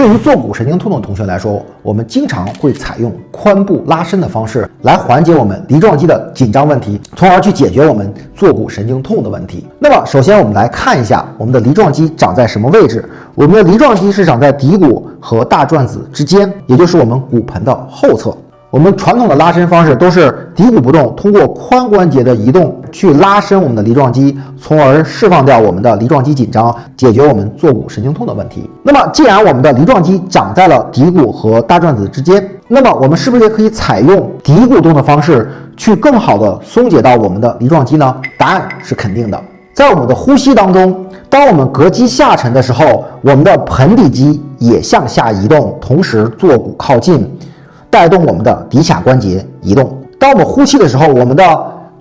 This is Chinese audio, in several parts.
对于坐骨神经痛的同学来说，我们经常会采用髋部拉伸的方式来缓解我们梨状肌的紧张问题，从而去解决我们坐骨神经痛的问题。那么首先我们来看一下我们的梨状肌长在什么位置。我们的梨状肌是长在骶骨和大转子之间，也就是我们骨盆的后侧。我们传统的拉伸方式都是骶骨不动，通过髋关节的移动去拉伸我们的梨状肌，从而释放掉我们的梨状肌紧张，解决我们坐骨神经痛的问题。那么既然我们的梨状肌长在了骶骨和大转子之间，那么我们是不是也可以采用骶骨动的方式去更好的松解到我们的梨状肌呢？答案是肯定的。在我们的呼吸当中，当我们膈肌下沉的时候，我们的盆底肌也向下移动，同时坐骨靠近，带动我们的骶髂关节移动。当我们呼气的时候，我们的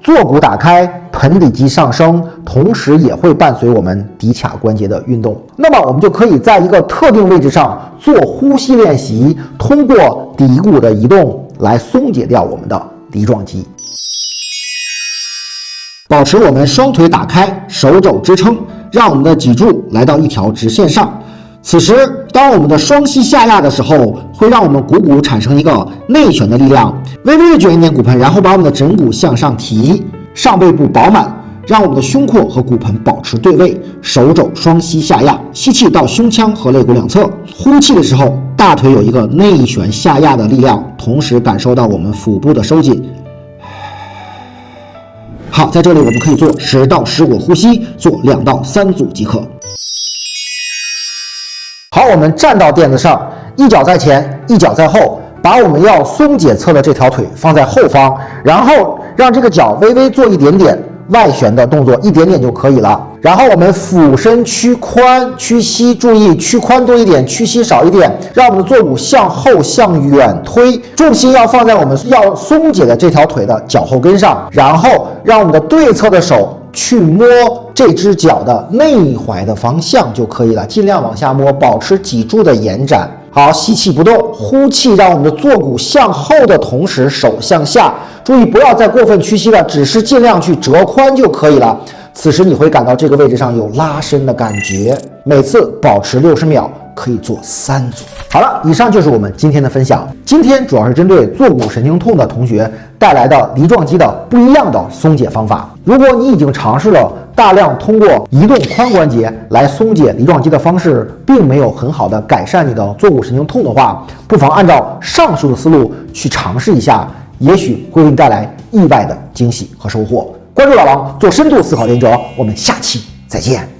坐骨打开，盆底肌上升，同时也会伴随我们骶髂关节的运动。那么我们就可以在一个特定位置上做呼吸练习，通过骶骨的移动来松解掉我们的梨状肌。保持我们双腿打开，手肘支撑，让我们的脊柱来到一条直线上。此时，当我们的双膝下压的时候，会让我们股骨产生一个内旋的力量，微微的卷一点骨盆，然后把我们的枕骨向上提，上背部饱满，让我们的胸廓和骨盆保持对位，手肘双膝下压，吸气到胸腔和肋骨两侧，呼气的时候，大腿有一个内旋下压的力量，同时感受到我们腹部的收紧。好，在这里我们可以做10到15个呼吸，做2到3组即可。好，我们站到垫子上，一脚在前，一脚在后，把我们要松解侧的这条腿放在后方，然后让这个脚微微做一点点外旋的动作，一点点就可以了。然后我们俯身屈髋屈膝，注意屈髋多一点，屈膝少一点，让我们的坐骨向后向远推，重心要放在我们要松解的这条腿的脚后跟上，然后让我们的对侧的手去摸这只脚的内踝的方向就可以了，尽量往下摸，保持脊柱的延展。好，吸气不动，呼气让我们的坐骨向后的同时手向下，注意不要再过分屈膝了，只是尽量去折髋就可以了。此时你会感到这个位置上有拉伸的感觉，每次保持60秒，可以做3组。好了，以上就是我们今天的分享。今天主要是针对坐骨神经痛的同学带来的梨状肌的不一样的松解方法。如果你已经尝试了大量通过移动髋关节来松解梨状肌的方式，并没有很好的改善你的坐骨神经痛的话，不妨按照上述的思路去尝试一下，也许会为你带来意外的惊喜和收获。关注老王，做深度思考研究，我们下期再见。